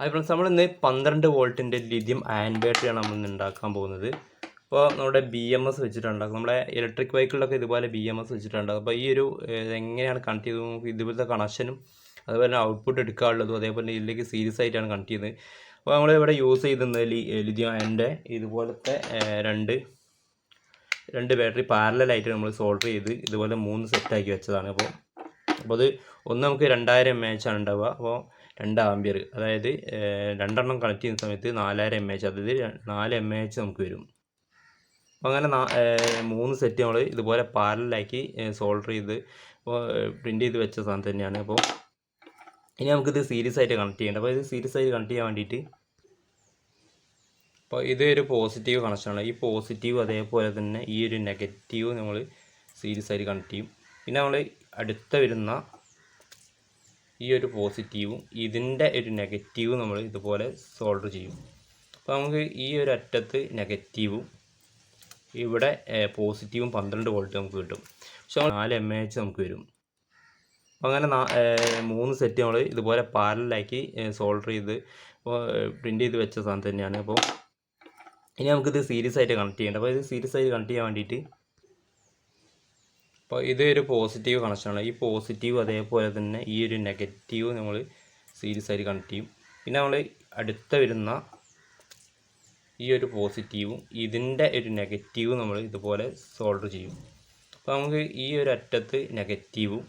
Hi friends, നമ്മളിന്ന് 12 വോൾട്ടിൻ്റെ lithium ion ബാറ്ററിയാണ് നമ്മൾ ഇന്ന് ഉണ്ടാക്കാൻ പോകുന്നത്. അപ്പോൾ നമ്മുടെ BMS വെച്ചിട്ടുണ്ടാക്കും. നമ്മുടെ ഇലക്ട്രിക് വെഹിക്കിളിലൊക്കെ ഇതുപോലെ BMS വെച്ചിട്ടുണ്ടാകും. അപ്പോൾ ഈ ഒരു എങ്ങനെയാണ് കണക്ട് ചെയ്തത്, നമുക്ക് ഇതുപോലത്തെ കണക്ഷനും അതുപോലെ ഔട്ട്പുട്ട് എടുക്കാനുള്ളതും അതേപോലെ ഇതിലേക്ക് സീരീസ് ആയിട്ടാണ് കണക്ട് ചെയ്യുന്നത്. അപ്പോൾ നമ്മൾ ഇവിടെ യൂസ് ചെയ്യുന്നത് ലിഥിയം അയണിൻ്റെ ഇതുപോലത്തെ രണ്ട് ബാറ്ററി പാരലായിട്ട് നമ്മൾ സോൾഡർ ചെയ്ത് ഇതുപോലെ 3 സെറ്റാക്കി വെച്ചതാണ്. അപ്പോൾ അത് ഒന്ന് നമുക്ക് 2000 mAh ആണ് ഉണ്ടാവുക. അപ്പോൾ 2 ആമ്പിയർ, അതായത് രണ്ടെണ്ണം കണക്ട് ചെയ്യുന്ന സമയത്ത് 4000 mAh, അതായത് 4 mAh നമുക്ക് വരും. അപ്പോൾ അങ്ങനെ 3 സെറ്റ് നമ്മൾ ഇതുപോലെ പാരലാക്കി സോൾഡർ ചെയ്ത് പ്രിൻ്റ് ചെയ്ത് വെച്ച സാധനം തന്നെയാണ്. അപ്പോൾ ഇനി നമുക്കിത് സീരീസ് ആയിട്ട് കണക്ട് ചെയ്യേണ്ടത്. അപ്പോൾ ഇത് സീരീസ് ആയിട്ട് കണക്ട് ചെയ്യാൻ വേണ്ടിയിട്ട് അപ്പോൾ ഇതൊരു പോസിറ്റീവ് കണക്ഷനാണ്. ഈ പോസിറ്റീവ് അതേപോലെ തന്നെ ഈ ഒരു നെഗറ്റീവ് നമ്മൾ സീരീസ് ആയിട്ട് കണക്ട് ചെയ്യും. പിന്നെ നമ്മൾ അടുത്ത വരുന്ന ഈ ഒരു പോസിറ്റീവും ഇതിൻ്റെ ഒരു നെഗറ്റീവും നമ്മൾ ഇതുപോലെ സോൾഡർ ചെയ്യും. അപ്പോൾ നമുക്ക് ഈ ഒരു അറ്റത്ത് നെഗറ്റീവും ഇവിടെ പോസിറ്റീവും 12 വോൾട്ട് നമുക്ക് കിട്ടും. പക്ഷെ 4 mAh നമുക്ക് വരും. അപ്പോൾ അങ്ങനെ 3 സെറ്റ് നമ്മൾ ഇതുപോലെ പാരലാക്കി സോൾഡർ ചെയ്ത് പ്രിൻ്റ് ചെയ്ത് വെച്ച സാധനം തന്നെയാണ്. അപ്പോൾ ഇനി നമുക്കിത് സീരീസ് ആയിട്ട് കണക്ട് ചെയ്യേണ്ടത്. അപ്പോൾ ഇത് സീരീസ് ആയിട്ട് കണക്ട് ചെയ്യാൻ വേണ്ടിയിട്ട് അപ്പോൾ ഇതൊരു പോസിറ്റീവ് കണക്ഷനാണ്. ഈ പോസിറ്റീവ് അതേപോലെ തന്നെ ഈ ഒരു നെഗറ്റീവ് നമ്മൾ സീരീസ് ആയിട്ട് കണക്ട് ചെയ്യും. പിന്നെ നമ്മൾ അടുത്ത വരുന്ന ഈ ഒരു പോസിറ്റീവും ഇതിൻ്റെ ഒരു നെഗറ്റീവും നമ്മൾ ഇതുപോലെ സോൾഡർ ചെയ്യും. അപ്പോൾ നമുക്ക് ഈ ഒരു അറ്റത്ത് നെഗറ്റീവും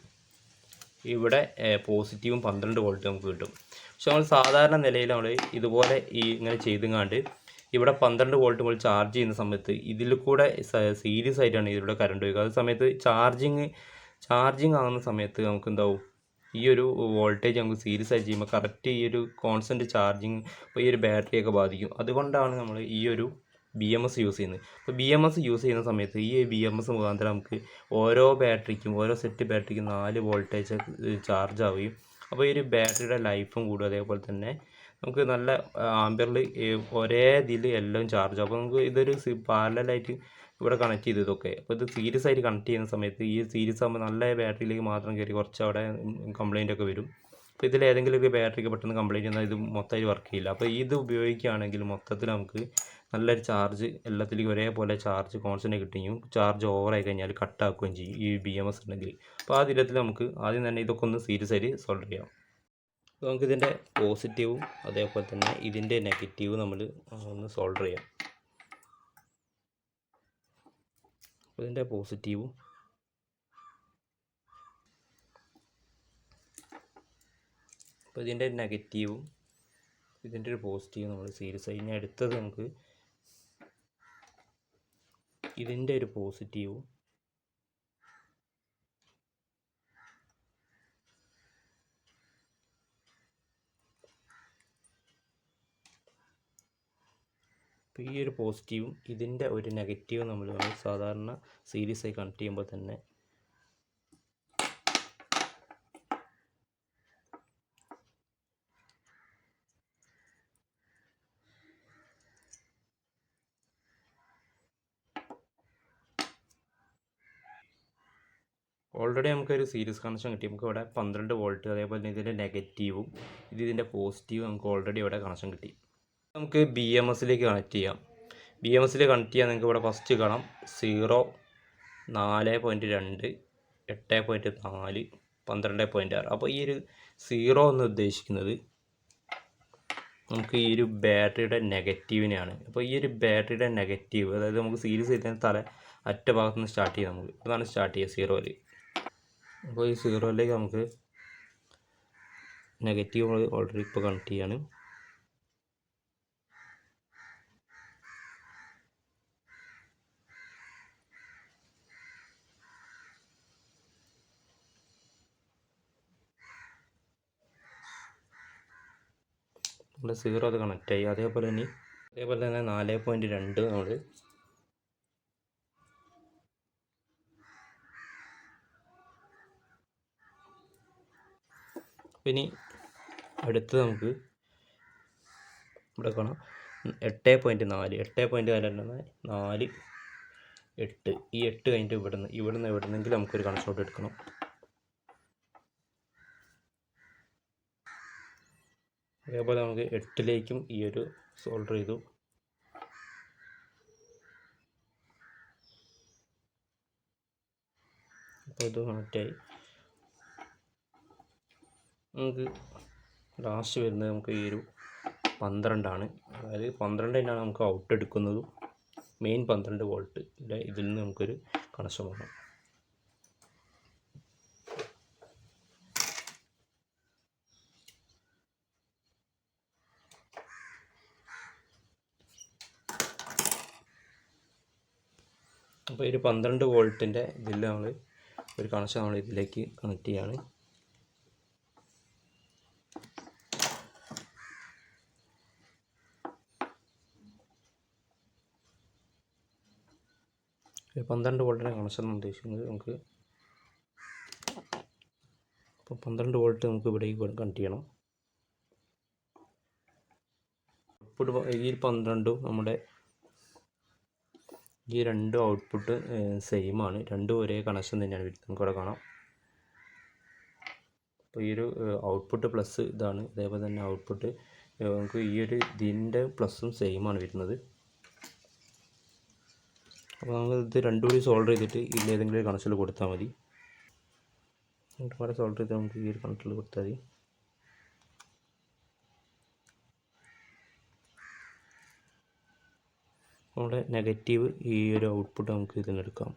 ഇവിടെ പോസിറ്റീവും 12 വോൾട്ട് നമുക്ക് കിട്ടും. പക്ഷെ നമ്മൾ സാധാരണ നിലയിൽ നമ്മൾ ഇതുപോലെ ഇങ്ങനെ ചെയ്തുങ്ങാണ്ട് ഇവിടെ 12 വോൾട്ട് നമ്മൾ ചാർജ് ചെയ്യുന്ന സമയത്ത് ഇതിൽ കൂടെ സീരീസ് ആയിട്ടാണ് ഇതിലൂടെ കറണ്ട് വയ്ക്കുക. അതേ സമയത്ത് ചാർജിങ് ആകുന്ന സമയത്ത് നമുക്ക് എന്താവും, ഈ ഒരു വോൾട്ടേജ് നമുക്ക് സീരീസ് ആയിട്ട് ചെയ്യുമ്പോൾ കറക്റ്റ് ഈ ഒരു കോൺസ്റ്റൻറ്റ് ചാർജിങ് അപ്പോൾ ഈ ഒരു ബാറ്ററിയൊക്കെ ബാധിക്കും. അതുകൊണ്ടാണ് നമ്മൾ ഈ ഒരു BMS യൂസ് ചെയ്യുന്നത്. അപ്പോൾ BMS യൂസ് ചെയ്യുന്ന സമയത്ത് ഈ BMS മുഖാന്തരം നമുക്ക് ഓരോ സെറ്റ് ബാറ്ററിക്കും 4 വോൾട്ടേജ് ചാർജ് ആവുകയും അപ്പോൾ ഈ ഒരു ബാറ്ററിയുടെ ലൈഫും കൂടും. അതേപോലെ തന്നെ നമുക്ക് നല്ല ആംബിയറിൽ ഒരേ ഇതിൽ എല്ലാം ചാർജ് ആകും. അപ്പോൾ നമുക്ക് ഇതൊരു പാരലായിട്ട് ഇവിടെ കണക്ട് ചെയ്ത് ഇതൊക്കെ. അപ്പോൾ ഇത് സീരീസ് ആയിട്ട് കണക്ട് ചെയ്യുന്ന സമയത്ത് ഈ സീരീസ് ആകുമ്പോൾ നല്ല ബാറ്ററിയിലേക്ക് മാത്രം കയറി കുറച്ച് അവിടെ കംപ്ലൈൻ്റ് ഒക്കെ വരും. അപ്പോൾ ഇതിൽ ഏതെങ്കിലുമൊക്കെ ബാറ്ററിക്ക് പെട്ടെന്ന് കംപ്ലൈൻറ്റ് വന്നാൽ ഇത് മൊത്തമായിട്ട് വർക്ക് ചെയ്യില്ല. അപ്പോൾ ഇത് ഉപയോഗിക്കുകയാണെങ്കിൽ മൊത്തത്തിൽ നമുക്ക് നല്ലൊരു ചാർജ് എല്ലാത്തിലേക്കും ഒരേപോലെ ചാർജ് കോൺസ്റ്റൻ്റ് കിട്ടുകയും ചാർജ് ഓവറായി കഴിഞ്ഞാൽ കട്ടാക്കുകയും ചെയ്യും ഈ BMS ഉണ്ടെങ്കിൽ. അപ്പോൾ ആ തരത്തിൽ നമുക്ക് ആദ്യം തന്നെ ഇതൊക്കെ ഒന്ന് സീരീസ് ആയിട്ട് സോൾവ് ചെയ്യാം. അപ്പോൾ നമുക്കിതിൻ്റെ പോസിറ്റീവും അതേപോലെ തന്നെ ഇതിൻ്റെ നെഗറ്റീവും നമ്മൾ ഒന്ന് സോൾഡർ ചെയ്യാം. അപ്പോൾ ഇതിൻ്റെ പോസിറ്റീവും അപ്പോൾ ഇതിൻ്റെ നെഗറ്റീവും ഇതിൻ്റെ ഒരു പോസിറ്റീവും നമ്മൾ സീരീസ് ആയി. ഇനി അടുത്തത് നമുക്ക് ഇതിൻ്റെ ഒരു പോസിറ്റീവും ഈ ഒരു പോസിറ്റീവും ഇതിൻ്റെ ഒരു നെഗറ്റീവും നമ്മൾ സാധാരണ സീരീസ് ആയി കണക്ട് ചെയ്യുമ്പോൾ തന്നെ ഓൾറെഡി നമുക്കൊരു സീരീസ് കണക്ഷൻ കിട്ടി. നമുക്ക് ഇവിടെ 12 വോൾട്ട് അതേപോലെ തന്നെ ഇതിൻ്റെ നെഗറ്റീവും ഇതിൻ്റെ പോസിറ്റീവും നമുക്ക് ഓൾറെഡി ഇവിടെ കണക്ഷൻ കിട്ടി. നമുക്ക് BMSലേക്ക് കണക്ട് ചെയ്യാം. BMSൽ കണക്ട് ചെയ്യാൻ നിങ്ങൾക്ക് ഇവിടെ ഫസ്റ്റ് കാണാം 0, 4.2, 8.4, 12.6. അപ്പോൾ ഈ ഒരു 0 എന്ന് ഉദ്ദേശിക്കുന്നത് നമുക്ക് ഈ ഒരു ബാറ്ററിയുടെ നെഗറ്റീവിനെയാണ്. അപ്പോൾ ഈ ഒരു ബാറ്ററിയുടെ നെഗറ്റീവ്, അതായത് നമുക്ക് സീരീസ് ചെയ്തതിന് അറ്റ ഭാഗത്ത് നിന്ന് സ്റ്റാർട്ട് ചെയ്യാം. നമുക്ക് അതാണ് സ്റ്റാർട്ട് ചെയ്യുക 0ൽ. അപ്പോൾ ഈ 0ലേക്ക് നമുക്ക് നെഗറ്റീവ് ഓൾറെഡി ഇപ്പോൾ കണക്ട് ചെയ്യാണ്. നമ്മുടെ 0 അത് കണക്റ്റ് ആയി. അതേപോലെ തന്നെ 4.2 നമ്മൾ ഇനി അടുത്ത് നമുക്ക് ഇവിടെ കാണാം 8.4, 4, 8. ഈ 8 കഴിഞ്ഞിട്ട് എവിടുന്നെങ്കിലും നമുക്കൊരു കണക്ഷനോട്ട് എടുക്കണം. അതേപോലെ നമുക്ക് 8ലേക്കും ഈ ഒരു സോൾഡർ ചെയ്തു. അപ്പോൾ ഇത് കണക്റ്റായി. നമുക്ക് ലാസ്റ്റ് വരുന്നത് നമുക്ക് ഈ ഒരു 12ആണ്. അതായത് 12 നമുക്ക് ഔട്ട് എടുക്കുന്നതും മെയിൻ 12 വോൾട്ട് ഇതിൽ നിന്ന് നമുക്കൊരു കണക്ഷൻ വേണം. അപ്പോൾ ഒരു 12 വോൾട്ടിൻ്റെ ഇതിൽ നമ്മൾ ഒരു കണക്ഷൻ നമ്മൾ ഇതിലേക്ക് കണക്ട് ചെയ്യാണ്. ഒരു 12 വോൾട്ടിൻ്റെ കണക്ഷൻ എന്ന് ഉദ്ദേശിക്കുന്നത് നമുക്ക് ഇപ്പോൾ 12 വോൾട്ട് നമുക്ക് ഇവിടേക്ക് കണക്ട് ചെയ്യണം. ഔട്ട്പുട്ട് ഈ 12ഉം നമ്മുടെ ഈ രണ്ടും ഔട്ട്പുട്ട് സെയിമാണ്. രണ്ടും ഒരേ കണക്ഷൻ തന്നെയാണ് വരുന്നത്. നമുക്കിവിടെ കാണാം. അപ്പോൾ ഈ ഒരു ഔട്ട്പുട്ട് പ്ലസ് ഇതാണ്. അതേപോലെ തന്നെ ഔട്ട്പുട്ട് നമുക്ക് ഈ ഒരു ഇതിൻ്റെ പ്ലസ്സും സെയിമാണ് വരുന്നത്. അപ്പോൾ നമുക്ക് ഇത് രണ്ടും കൂടി സോൾഡർ ചെയ്തിട്ട് ഇതിലേതെങ്കിലും ഒരു കണക്ഷനിൽ കൊടുത്താൽ മതി. ഇവിടെ സോൾഡർ ചെയ്ത് നമുക്ക് ഈ ഒരു കണക്ഷനിൽ കൊടുത്താൽ മതി. നമ്മുടെ നെഗറ്റീവ് ഈ ഒരു ഔട്ട്പുട്ട് നമുക്ക് ഇതിനെടുക്കാം.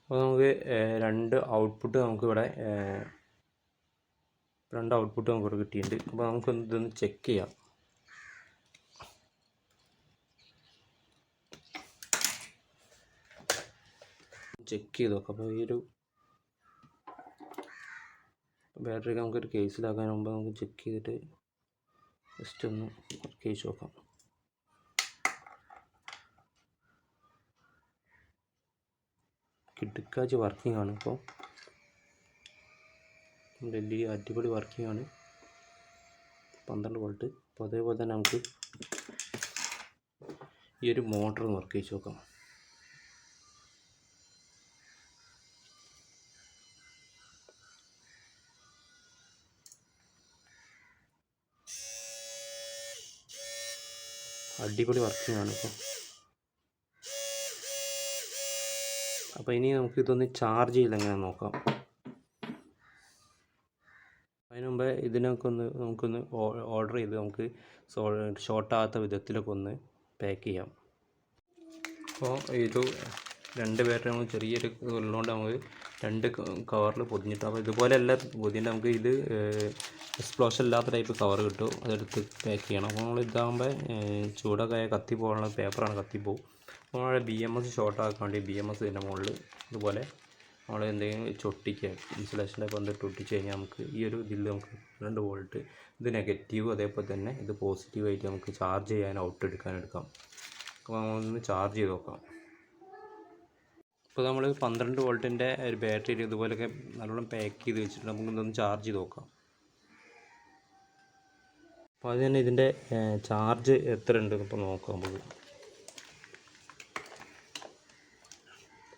അപ്പോൾ നമുക്ക് രണ്ട് ഔട്ട്പുട്ട് നമുക്കിവിടെ നമുക്കിവിടെ കിട്ടിയിട്ടുണ്ട്. അപ്പോൾ നമുക്ക് ഇതൊന്ന് ചെക്ക് ചെയ്യാം. ചെക്ക് ചെയ്ത് നോക്കാം. അപ്പോൾ ഈ ഒരു ബാറ്ററി നമുക്കൊരു കേസിലാക്കാൻ മുമ്പ് നമുക്ക് ചെക്ക് ചെയ്തിട്ട് ജസ്റ്റ് ഒന്ന് കേസ് നോക്കാം. കിടുക്കാച്ച് വർക്കിംഗ് ആണ്. ഇപ്പോൾ LED അടിപൊളി വർക്കിംഗ് ആണ്. 12 വോൾട്ട്. അപ്പോൾ അതേപോലെ തന്നെ നമുക്ക് ഈ ഒരു മോട്ടർ വർക്ക് ചെയ്ത് നോക്കാം. അടിപൊളി വർക്കിംഗ് ആണ് ഇപ്പോൾ. അപ്പോൾ ഇനി നമുക്ക് ഇതൊന്ന് ചാർജ് ചെയ്ത് എങ്ങനെ നോക്കാം. അതിന് മുമ്പേ നമുക്കൊന്ന് ഓർഡർ ചെയ്ത് നമുക്ക് ഷോർട്ടാകാത്ത വിധത്തിലൊക്കെ ഒന്ന് പാക്ക് ചെയ്യാം. അപ്പോൾ ഇത് 2 ബാറ്ററി നമുക്ക് ചെറിയൊരു ഉള്ളതുകൊണ്ട് നമുക്ക് 2 കവറിൽ പൊതിഞ്ഞിട്ട്, അപ്പോൾ ഇതുപോലെയല്ല പൊതിഞ്ഞിട്ട് നമുക്ക് ഇത് എക്സ്പ്ലോഷൻ ഇല്ലാത്ത ടൈപ്പ് കവർ കിട്ടും. അതെടുത്ത് പാക്ക് ചെയ്യണം. അപ്പോൾ നമ്മൾ ഇതാകുമ്പോൾ ചൂടൊക്കെ കത്തിപ്പോകാനുള്ള പേപ്പറാണ്, കത്തിപ്പോവും. അപ്പോൾ നമ്മുടെ BMS ഷോർട്ടാക്കാൻ വേണ്ടി BMS ഇതിൻ്റെ മുകളിൽ ഇതുപോലെ നമ്മൾ എന്തെങ്കിലും ചൊട്ടിക്കുക, ഇൻസുലേഷൻ്റെ വന്നിട്ട് ഒട്ടിച്ച് കഴിഞ്ഞാൽ നമുക്ക് ഈ ഒരു ഇതിൽ നമുക്ക് 2 വോൾട്ട്, ഇത് നെഗറ്റീവ്, അതേപോലെ തന്നെ ഇത് പോസിറ്റീവായിട്ട് നമുക്ക് ചാർജ് ചെയ്യാൻ ഔട്ട് എടുക്കാം. അപ്പോൾ നമ്മളൊന്ന് ചാർജ് ചെയ്ത് നോക്കാം. ഇപ്പോൾ നമ്മൾ 12 വോൾട്ടിൻ്റെ ഒരു ബാറ്ററി ഇതുപോലെയൊക്കെ നല്ലോണം പാക്ക് ചെയ്ത് വെച്ചിട്ട് നമുക്കിതൊന്ന് ചാർജ് ചെയ്ത് നോക്കാം. അപ്പോൾ അത് തന്നെ ഇതിൻ്റെ ചാർജ് എത്ര ഉണ്ട് ഇപ്പോൾ നോക്കാം. നമുക്ക്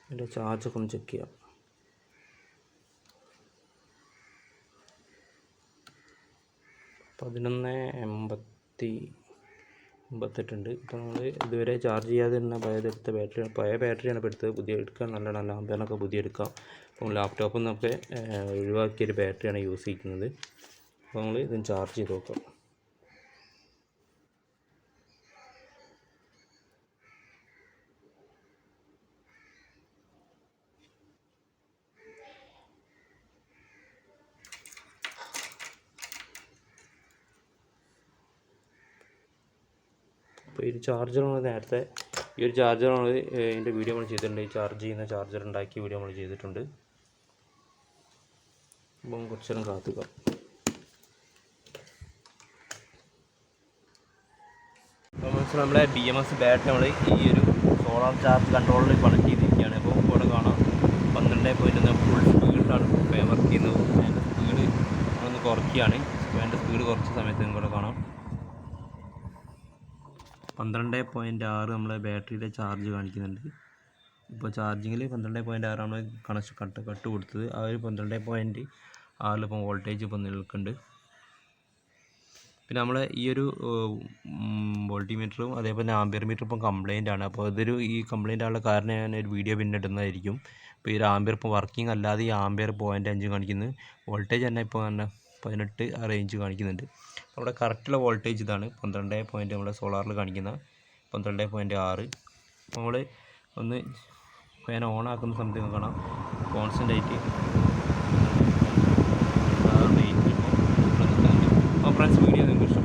ഇതിൻ്റെ ചാർജൊക്കെ ഒന്ന് ചെക്ക് ചെയ്യാം. പതിനൊന്ന് 88 ഉണ്ട്. ഇപ്പോൾ നമ്മൾ ഇതുവരെ ചാർജ് ചെയ്യാതെ തന്നെ പഴയ ബാറ്ററിയാണ് ഇപ്പോൾ എടുത്തത്. പുതിയ എടുക്കാൻ നല്ലതാണ്, ആമ്പേനൊക്കെ പുതിയ എടുക്കാം. അപ്പോൾ ലാപ്ടോപ്പിൽ നിന്നൊക്കെ ഒഴിവാക്കിയൊരു ബാറ്ററിയാണ് യൂസ് ചെയ്യുന്നത്. അപ്പോൾ നമ്മൾ ഇതിന് ചാർജ് ചെയ്ത് നോക്കാം. അപ്പോൾ ഈ ചാർജർ നമ്മൾ ഈ ഒരു ചാർജർ നമ്മൾ ഇതിൻ്റെ വീഡിയോ നമ്മൾ ചെയ്തിട്ടുണ്ട്. ഈ ചാർജ് ചെയ്യുന്ന ചാർജർ ഉണ്ടാക്കിയ വീഡിയോ നമ്മൾ ചെയ്തിട്ടുണ്ട്. അപ്പം കുറച്ച് നേരം കാത്തുക. അപ്പോൾ നമ്മളെ BMS ബാറ്ററി നമ്മൾ ഈ ഒരു സോളാർ ചാർജ് കൺട്രോളിൽ കണക്ട് ചെയ്തിരിക്കുകയാണ്. അപ്പോൾ ഇവിടെ കാണാം 12.1 ഫുൾ സ്പീഡിലാണ് ഫാൻ വർക്ക് ചെയ്യുന്നത്. ഫാൻ്റെ സ്പീഡ് നമ്മളൊന്ന് കുറയ്ക്കുകയാണ്. ഫാൻ്റെ സ്പീഡ് കുറച്ച സമയത്ത് നിങ്ങളിവിടെ കാണാം 12.6 നമ്മളെ ബാറ്ററിയുടെ ചാർജ് കാണിക്കുന്നുണ്ട്. ഇപ്പോൾ ചാർജിങ്ങിൽ 12.6 നമ്മൾ കണക്ഷൻ കട്ട് കൊടുത്തത്. ആ ഒരു 12.6 ഇപ്പം വോൾട്ടേജ് ഇപ്പം നിൽക്കുന്നുണ്ട്. പിന്നെ നമ്മൾ ഈ ഒരു വോൾട്ടിമീറ്ററും അതേപോലെ ആംബിയർ മീറ്റർ ഇപ്പം കംപ്ലൈൻ്റ് ആണ്. അപ്പോൾ ഈ കംപ്ലൈൻ്റ് ആയുള്ള കാരണം ഞാൻ ഒരു വീഡിയോ പിന്നെ ഇടുന്നതായിരിക്കും. ഇപ്പോൾ ഈ ഒരു ആംബിയർ ഇപ്പോൾ വർക്കിംഗ് അല്ലാതെ ഈ ആംബിയർ 0.5 കാണിക്കുന്നത്. വോൾട്ടേജ് തന്നെ ഇപ്പോൾ 18 ആ റേഞ്ച് കാണിക്കുന്നുണ്ട്. നമ്മുടെ കറക്റ്റുള്ള വോൾട്ടേജ് ഇതാണ് 12. നമ്മുടെ സോളാറിൽ കാണിക്കുന്ന 12.6. നമ്മൾ ഒന്ന് ഫാൻ ഓൺ ആക്കുന്ന സമയത്ത് കാണാം കോൺസ്റ്റൻ്റ് ആയിട്ട് റേഞ്ച് ഇപ്പോൾ ഫ്രണ്ട്സ് വീഡിയോ നിങ്ങൾക്ക്